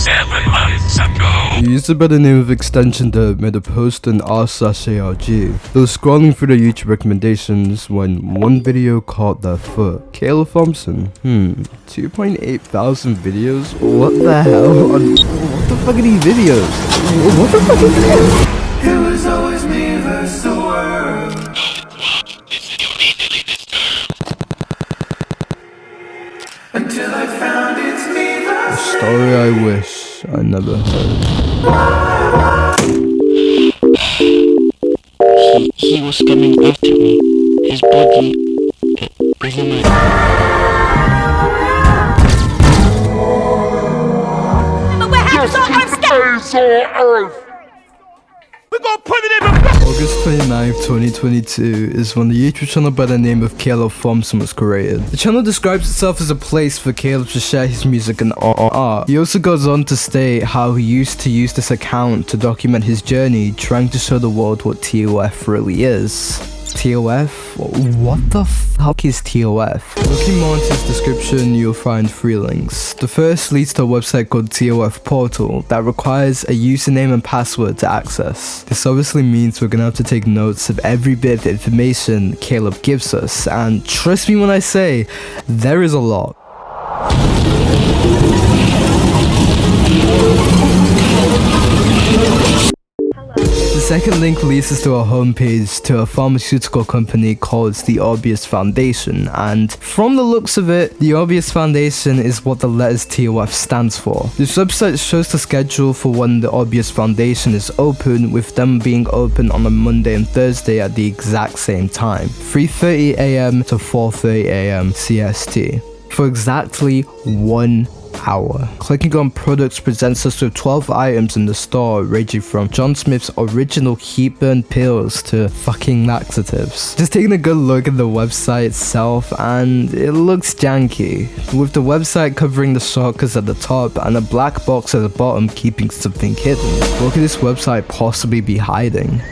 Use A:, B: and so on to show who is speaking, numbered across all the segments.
A: 7 months ago.
B: The user by the name of extension Derp made a post on r/ARG. It was scrolling through the YouTube recommendations when one video caught their foot. Kaleb Thompson. 2.8 thousand videos? What the hell? What the fuck are these videos? What the fuck is this?
C: It was always me versus the world. Until I found it's me
B: A
C: versus
B: story I wish I never heard.
D: He was coming after me. His body really
B: August 29th, 2022 is when the YouTube channel by the name of Kaleb Thompson was created. The channel describes itself as a place for Kaleb to share his music and art. He also goes on to state how he used to use this account to document his journey, trying to show the world what TOF really is. TOF? What the fuck is TOF? Looking more into his description, you'll find 3 links. The first leads to a website called TOF Portal that requires a username and password to access. This obviously means we're gonna have to take notes of every bit of information Kaleb gives us, and trust me when I say, there is a lot. The second link leads us to a homepage to a pharmaceutical company called the Obvious Foundation, and from the looks of it, the Obvious Foundation is what the letters TOF stands for. This website shows the schedule for when the Obvious Foundation is open, with them being open on a Monday and Thursday at the exact same time, 3:30 AM to 4:30 AM CST, for exactly 1 hour. Clicking on products presents us with 12 items in the store, ranging from John Smith's original heatburn pills to fucking laxatives. Just taking a good look at the website itself, and it looks janky, with the website covering the shortcuts at the top and a black box at the bottom keeping something hidden. What could this website possibly be hiding?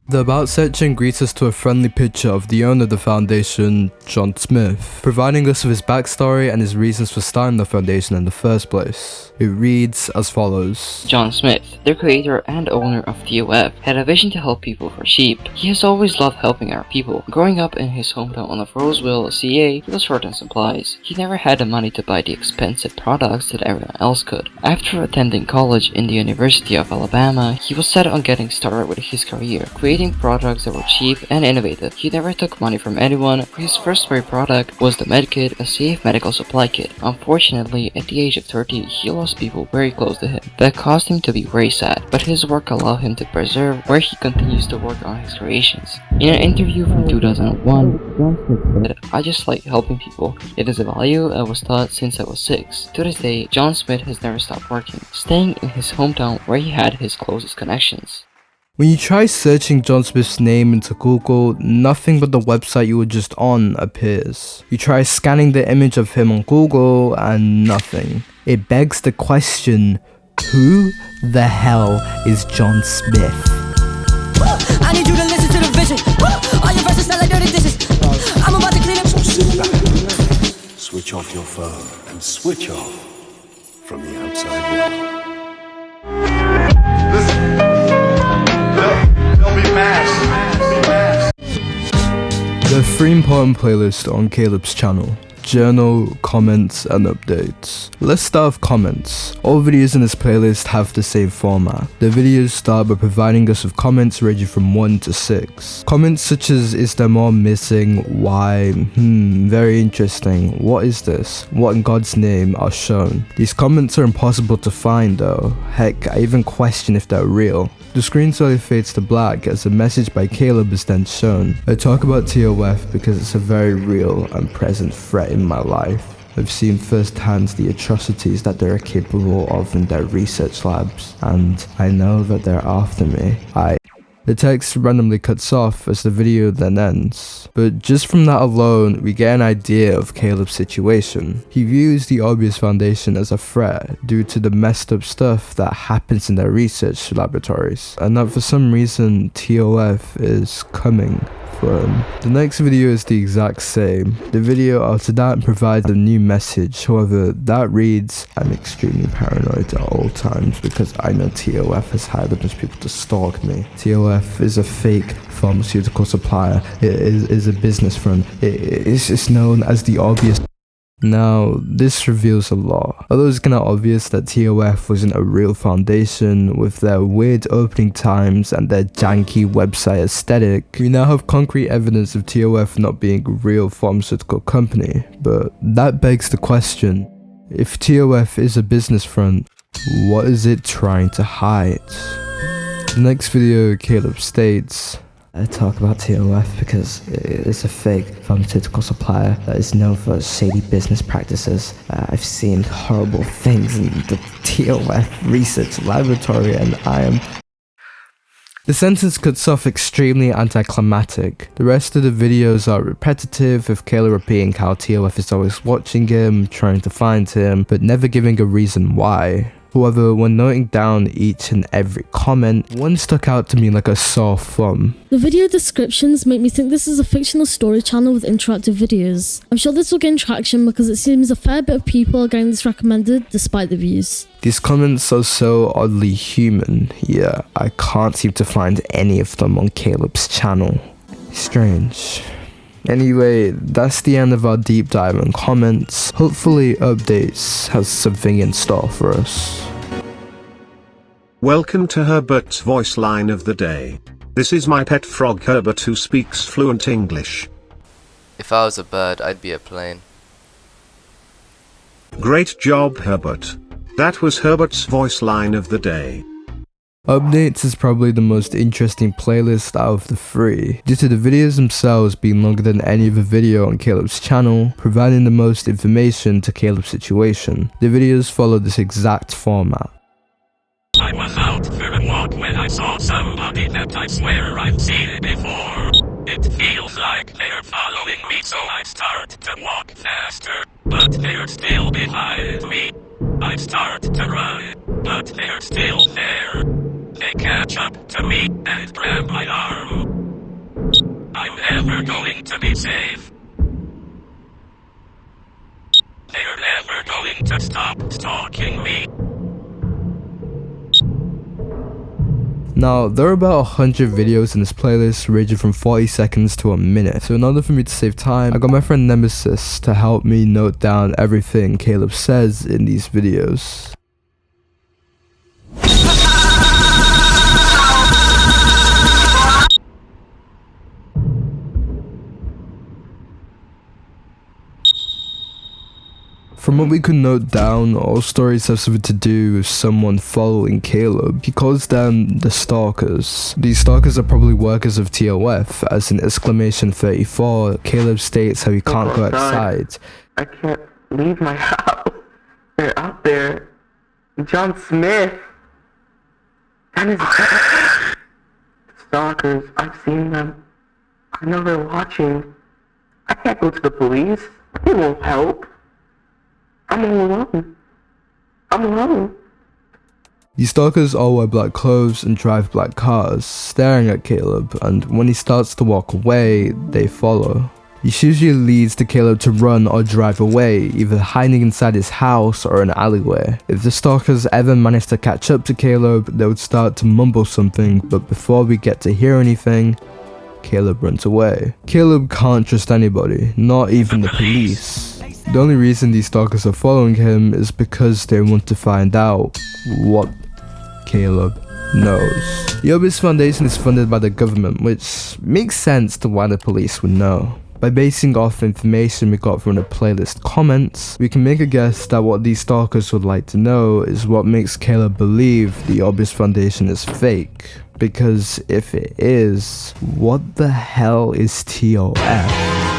B: The About section greets us to a friendly picture of the owner of the foundation, John Smith, providing us with his backstory and his reasons for starting the foundation in the first place. It reads as follows.
D: John Smith, the creator and owner of TOF, had a vision to help people for cheap. He has always loved helping our people. Growing up in his hometown of Roseville, CA, he was short on supplies. He never had the money to buy the expensive products that everyone else could. After attending college in the University of Alabama, he was set on getting started with his career, creating products that were cheap and innovative. He never took money from anyone. His first very product was the Medkit, a safe medical supply kit. Unfortunately, at the age of 30, he lost people very close to him. That caused him to be very sad, but his work allowed him to preserve, where he continues to work on his creations. In an interview from 2001, John Smith said, "I just like helping people. It is a value I was taught since I was 6. To this day, John Smith has never stopped working, staying in his hometown where he had his closest connections."
B: When you try searching John Smith's name into Google, nothing but the website you were just on appears. You try scanning the image of him on Google and nothing. It begs the question, who the hell is John Smith?
E: I need you to listen to the vision. All your verses smell like dirty dishes. I'm about to clean up.
F: So sit back, switch off your phone, and switch off from the outside world.
B: There are 3 important playlists on Kaleb's channel: journal, comments, and updates. Let's start with comments. All videos in this playlist have the same format. The videos start by providing us with comments ranging from 1 to 6. Comments such as, is there more missing, why, very interesting, what is this, what in God's name are shown. These comments are impossible to find though. Heck, I even question if they're real. The screen slowly fades to black as a message by Kaleb is then shown. I talk about TOF because it's a very real and present threat in my life. I've seen firsthand the atrocities that they're capable of in their research labs, and I know that they're after me. The text randomly cuts off as the video then ends, but just from that alone, we get an idea of Kaleb's situation. He views the Obvious Foundation as a threat due to the messed up stuff that happens in their research laboratories, and that for some reason TOF is coming for him. The next video is the exact same. The video after that provides a new message, however that reads, I'm extremely paranoid at all times because I know TOF has hired a bunch of people to stalk me. TOF is a fake pharmaceutical supplier. It is a business front. It's known as the obvious. Now, this reveals a lot. Although it's kinda obvious that TOF wasn't a real foundation with their weird opening times and their janky website aesthetic, we now have concrete evidence of TOF not being a real pharmaceutical company. But that begs the question, if TOF is a business front, what is it trying to hide? The next video, Kaleb states,
G: I talk about TOF because it's a fake pharmaceutical supplier that is known for shady business practices. I've seen horrible things in the TOF research laboratory and I am...
B: The sentence cuts off extremely anticlimactic. The rest of the videos are repetitive, with Kaleb repeating how TOF is always watching him, trying to find him, but never giving a reason why. However, when noting down each and every comment, one stuck out to me like a sore thumb.
H: The video descriptions make me think this is a fictional story channel with interactive videos. I'm sure this will gain traction because it seems a fair bit of people are getting this recommended despite the views.
B: These comments are so oddly human. Yeah, I can't seem to find any of them on Kaleb's channel. Strange. Anyway, that's the end of our deep dive on comments. Hopefully Updates has something in store for us.
I: Welcome to Herbert's voice line of the day. This is my pet frog Herbert who speaks fluent English.
J: If I was a bird, I'd be a plane.
I: Great job, Herbert. That was Herbert's voice line of the day.
B: Updates is probably the most interesting playlist out of the three, due to the videos themselves being longer than any other video on Kaleb's channel, providing the most information to Kaleb's situation. The videos follow this exact format.
A: I was out for a walk when I saw somebody that I swear I've seen it before. It feels like they're following me, so I start to walk faster, but they're still behind me. I start to run, but they're still there. They catch up to me and grab my arm. I'm never going to be safe. They're never going to stop stalking me.
B: Now, there are about 100 videos in this playlist ranging from 40 seconds to a minute, so in order for me to save time, I got my friend Nemesis to help me note down everything Kaleb says in these videos. From what we could note down, all stories have something to do with someone following Kaleb. He calls them the stalkers. These stalkers are probably workers of TOF, as in exclamation 34, Kaleb states how he can't go outside.
K: I can't leave my house. They're out there. John Smith. That is stalkers. I've seen them. I know they're watching. I can't go to the police. They won't help. I'm all alone. I'm alone.
B: These stalkers all wear black clothes and drive black cars, staring at Kaleb, and when he starts to walk away, they follow. This usually leads to Kaleb to run or drive away, either hiding inside his house or an alleyway. If the stalkers ever manage to catch up to Kaleb, they would start to mumble something, but before we get to hear anything, Kaleb runs away. Kaleb can't trust anybody, not even the police. The only reason these stalkers are following him is because they want to find out what Kaleb knows. The EPILOGUE Foundation is funded by the government, which makes sense to why the police would know. By basing off information we got from the playlist comments, we can make a guess that what these stalkers would like to know is what makes Kaleb believe the EPILOGUE Foundation is fake. Because if it is, what the hell is TOF?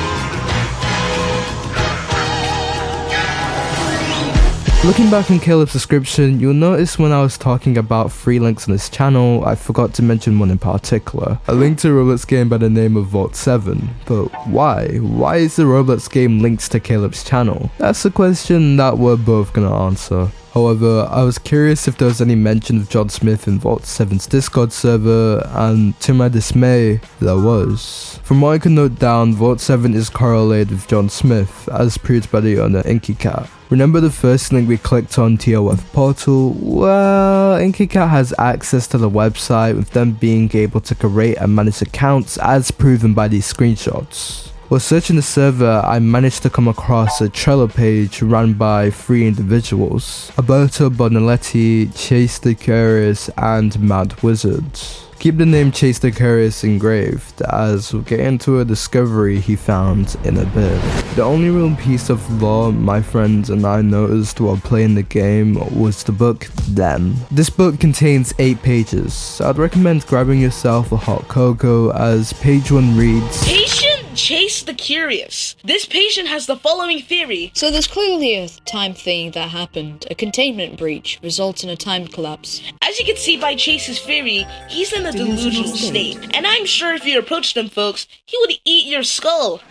B: Looking back on Kaleb's description, you'll notice when I was talking about 3 links on his channel, I forgot to mention one in particular. A link to a Roblox game by the name of Vault 7. But why? Why is the Roblox game linked to Kaleb's channel? That's a question that we're both gonna answer. However, I was curious if there was any mention of John Smith in Vault 7's Discord server, and to my dismay, there was. From what I could note down, Vault 7 is correlated with John Smith, as proved by the owner InkyCat. Remember the first link we clicked on TOF portal? Well, InkyCat has access to the website, with them being able to create and manage accounts as proven by these screenshots. While searching the server, I managed to come across a Trello page run by 3 individuals: Alberto Bonaletти, Chase the Curious, and Mad Wizard. Keep the name Chase the Curious engraved, as we'll get into a discovery he found in a bit. The only real piece of lore my friends and I noticed while playing the game was the book Them. This book contains 8 pages, so I'd recommend grabbing yourself a hot cocoa, as page 1 reads,
L: Chase the Curious. This patient has the following theory.
M: So there's clearly a time thing that happened. A containment breach results in a timed collapse.
L: As you can see by Chase's theory, he's in a delusional state. And I'm sure if you approached him, folks, he would eat your skull.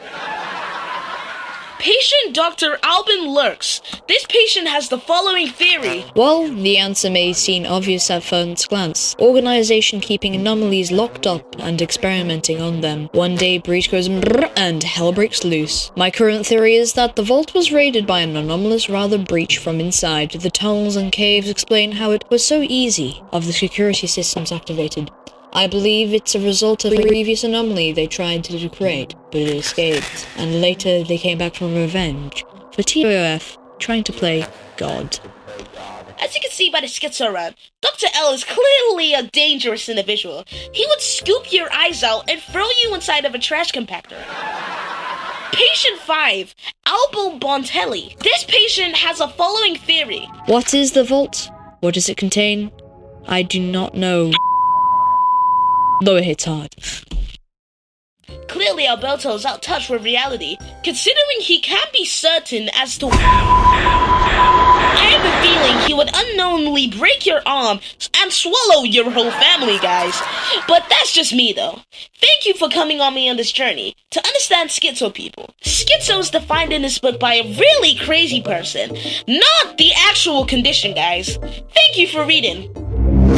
L: Patient Dr. Albin Lurks. This patient has the following theory.
M: Well, the answer may seem obvious at first glance. Organization keeping anomalies locked up and experimenting on them. One day, breach goes brrr and hell breaks loose. My current theory is that the vault was raided by an anomalous breach from inside. The tunnels and caves explain how it was so easy of the security systems activated. I believe it's a result of a previous anomaly they tried to create, but it escaped, and later they came back for revenge, for TOF, trying to play God.
L: As you can see by the schizogram, Dr. L is clearly a dangerous individual. He would scoop your eyes out and throw you inside of a trash compactor. Patient 5, Albo Bontelli. This patient has a following theory.
M: What is the vault? What does it contain? I do not know. Though it hits hard.
L: Clearly Alberto is out of touch with reality, considering he can't be certain as to I have a feeling he would unknowingly break your arm and swallow your whole family, guys. But that's just me, though. Thank you for coming on me on this journey to understand schizo people. Schizo is defined in this book by a really crazy person, not the actual condition, guys. Thank you for reading.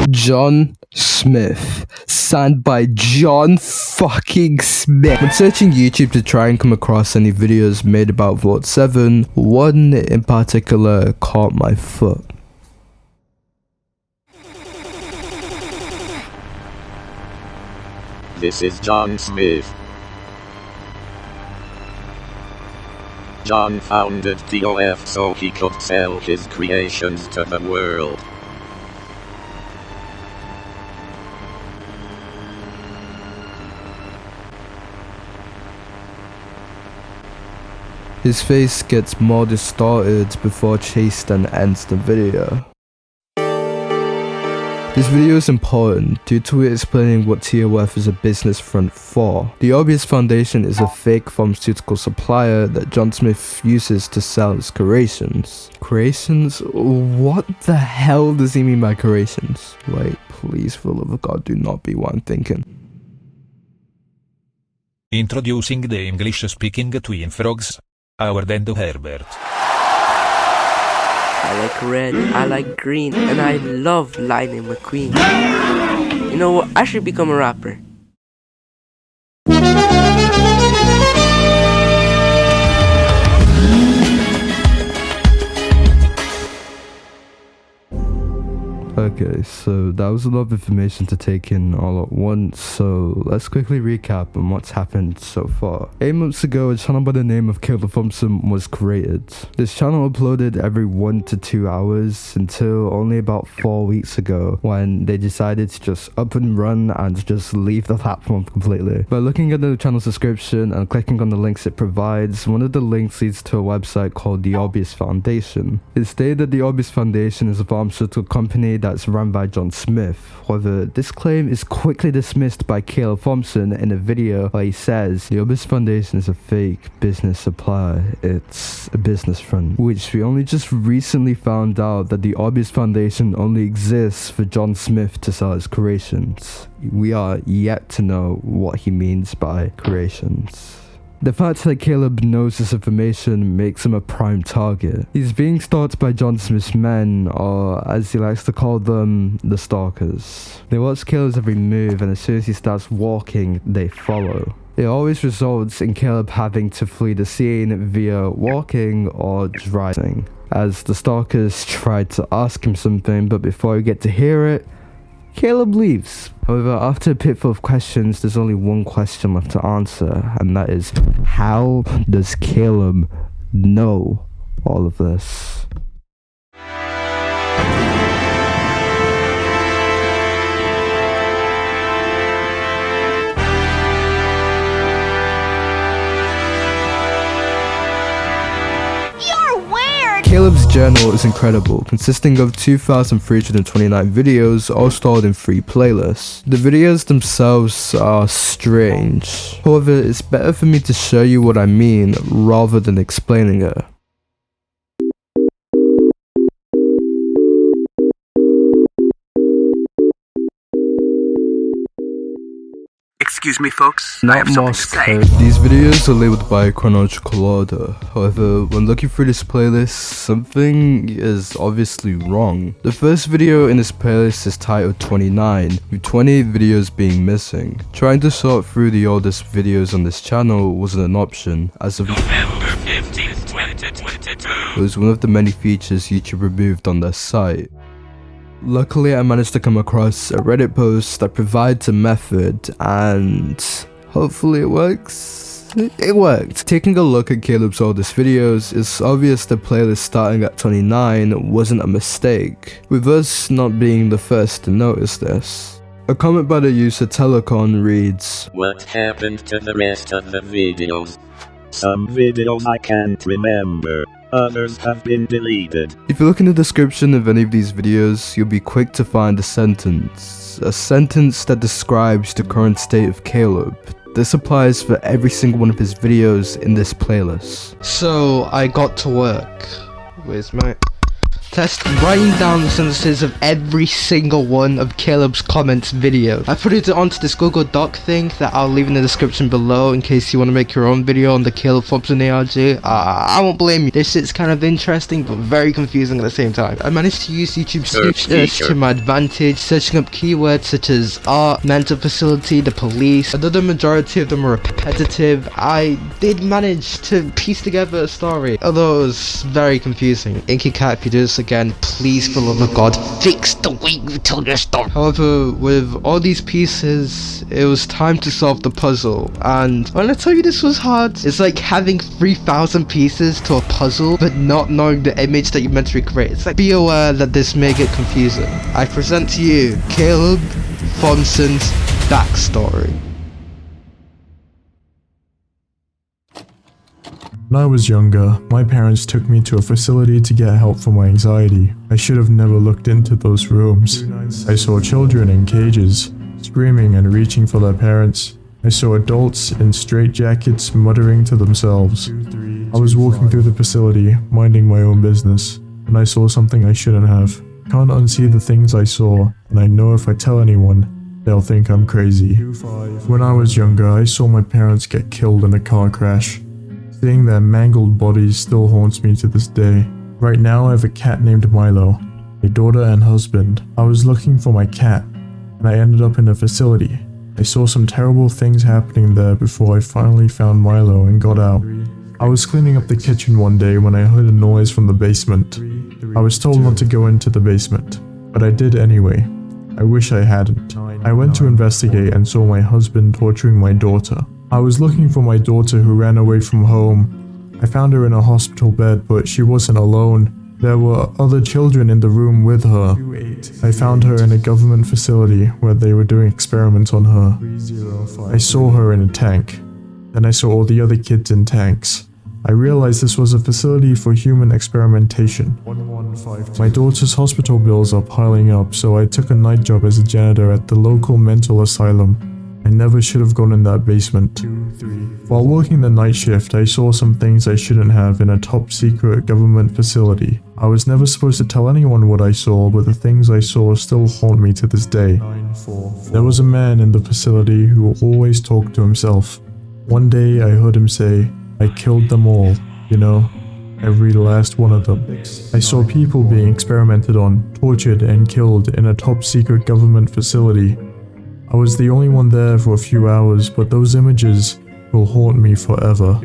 B: John Smith, signed by John fucking Smith. When searching YouTube to try and come across any videos made about Vault 7, one in particular caught my foot.
N: This is John Smith. John founded TOF so he could sell his creations to the world.
B: His face gets more distorted before Chase then ends the video. This video is important due to it explaining what TOF is a business front for. The Obvious Foundation is a fake pharmaceutical supplier that John Smith uses to sell his creations. Creations? What the hell does he mean by creations? Wait, please, for the love of God, do not be what I'm thinking.
O: Introducing the English-speaking twin frogs. Howard and Herbert.
P: I like red, I like green, and I love Lightning McQueen. You know what? I should become a rapper.
B: Okay, so that was a lot of information to take in all at once, so let's quickly recap on what's happened so far. 8 months ago, a channel by the name of Kaleb Thompson was created. This channel uploaded every 1 to 2 hours until only about 4 weeks ago, when they decided to just up and run and just leave the platform completely. By looking at the channel's description and clicking on the links it provides, one of the links leads to a website called The Obvious Foundation. It stated that The Obvious Foundation is a pharmaceutical company that's run by John Smith. However, this claim is quickly dismissed by Kaleb Thompson in a video where he says the Obvious Foundation is a fake business supply, it's a business front, which we only just recently found out that the Obvious Foundation only exists for John Smith to sell his creations. We are yet to know what he means by creations. The fact that Kaleb knows this information makes him a prime target. He's being stalked by John Smith's men, or as he likes to call them, the stalkers. They watch Kaleb's every move, and as soon as he starts walking, they follow. It always results in Kaleb having to flee the scene via walking or driving, as the stalkers try to ask him something, but before you get to hear it, Kaleb leaves. However, after a pit full of questions, there's only one question left to answer, and that is, how does Kaleb know all of this? Kaleb's journal is incredible, consisting of 2,329 videos, all stored in 3 playlists. The videos themselves are strange. However, it's better for me to show you what I mean rather than explaining it.
Q: Excuse me, folks.
B: Not Morse code. These videos are labeled by chronological order. However, when looking through this playlist, something is obviously wrong. The first video in this playlist is titled 29, with 28 videos being missing. Trying to sort through the oldest videos on this channel wasn't an option, as of
A: November 15th, 2022.
B: it was one of the many features YouTube removed on their site. Luckily, I managed to come across a Reddit post that provides a method, and hopefully it works. It worked. Taking a look at Kaleb's oldest videos, it's obvious the playlist starting at 29 wasn't a mistake, with us not being the first to notice this. A comment by the user Telecon reads,
N: "What happened to the rest of the videos? Some videos I can't remember. Others have been deleted."
B: If you look in the description of any of these videos, you'll be quick to find a sentence that describes the current state of Kaleb. This applies for every single one of his videos in this playlist. So I got to work. Where's my test? Writing down the sentences of every single one of Kaleb's comments video. I put it onto this Google Doc thing that I'll leave in the description below in case you want to make your own video on the Kaleb Thompson ARG. I won't blame you. This shit's kind of interesting but very confusing at the same time. I managed to use YouTube search to my advantage, searching up keywords such as art, mental facility, the police. Although the majority of them were repetitive, I did manage to piece together a story, although it was very confusing. Inky Cat, if you do this again, please, for the love of God, fix the way you tell your story. However, with all these pieces, it was time to solve the puzzle, and when I tell you this was hard, it's like having 3,000 pieces to a puzzle, but not knowing the image that you meant to recreate. It's like, be aware that this may get confusing. I present to you Kaleb Thompson's backstory.
R: When I was younger, my parents took me to a facility to get help for my anxiety. I should have never looked into those rooms. I saw children in cages, screaming and reaching for their parents. I saw adults in straitjackets muttering to themselves. I was walking through the facility, minding my own business, and I saw something I shouldn't have. Can't unsee the things I saw, and I know if I tell anyone, they'll think I'm crazy. When I was younger, I saw my parents get killed in a car crash. Seeing their mangled bodies still haunts me to this day. Right now I have a cat named Milo, a daughter and husband. I was looking for my cat, and I ended up in a facility. I saw some terrible things happening there before I finally found Milo and got out. I was cleaning up the kitchen one day when I heard a noise from the basement. I was told not to go into the basement, but I did anyway. I wish I hadn't. I went to investigate and saw my husband torturing my daughter. I was looking for my daughter who ran away from home. I found her in a hospital bed, but she wasn't alone. There were other children in the room with her. I found her in a government facility where they were doing experiments on her. I saw her in a tank. Then I saw all the other kids in tanks. I realized this was a facility for human experimentation. My daughter's hospital bills are piling up, so I took a night job as a janitor at the local mental asylum. I never should have gone in that basement. While working the night shift, I saw some things I shouldn't have in a top secret government facility. I was never supposed to tell anyone what I saw, but the things I saw still haunt me to this day. There was a man in the facility who always talked to himself. One day I heard him say, "I killed them all, you know, every last one of them." I saw people being experimented on, tortured and killed in a top secret government facility. I was the only one there for a few hours, but those images will haunt me forever.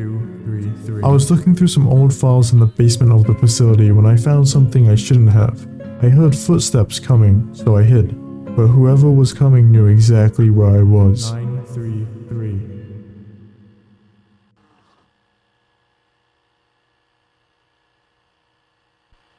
R: I was looking through some old files in the basement of the facility when I found something I shouldn't have. I heard footsteps coming, so I hid, but whoever was coming knew exactly where I was.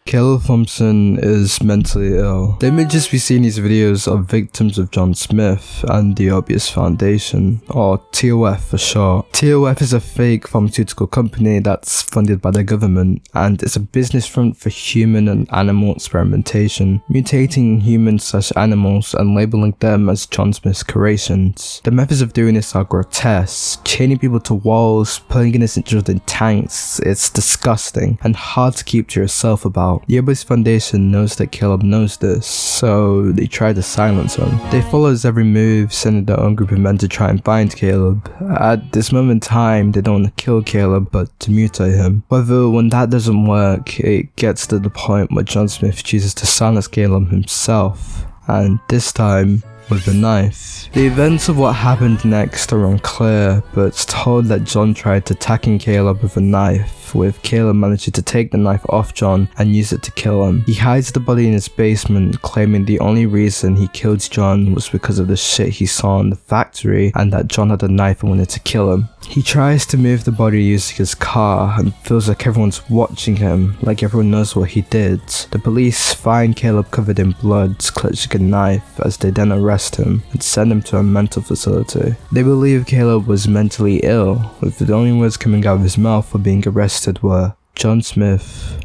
B: Kaleb Thompson is mentally ill. The images we see in these videos are victims of John Smith and the Obvious Foundation, or TOF for short. TOF is a fake pharmaceutical company that's funded by the government, and it's a business front for human and animal experimentation, mutating humans/animals and labeling them as John Smith's creations. The methods of doing this are grotesque, chaining people to walls, putting innocent children in tanks. It's disgusting and hard to keep to yourself about. The Obvious Foundation knows that Kaleb knows this, so they try to silence him. They follow his every move, sending their own group of men to try and find Kaleb. At this moment in time, they don't want to kill Kaleb, but to mutate him. However, when that doesn't work, it gets to the point where John Smith chooses to silence Kaleb himself, and this time with a knife. The events of what happened next are unclear, but it's told that John tried attacking Kaleb with a knife, with Kaleb managing to take the knife off John and use it to kill him. He hides the body in his basement, claiming the only reason he killed John was because of the shit he saw in the factory and that John had a knife and wanted to kill him. He tries to move the body using his car and feels like everyone's watching him, like everyone knows what he did. The police find Kaleb covered in blood, clutching a knife, as they then arrest him and send him to a mental facility. They believe Kaleb was mentally ill, with the only words coming out of his mouth for being arrested were, "John Smith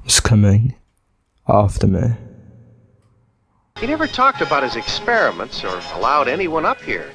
B: is coming after me."
S: He never talked about his experiments or allowed anyone up here.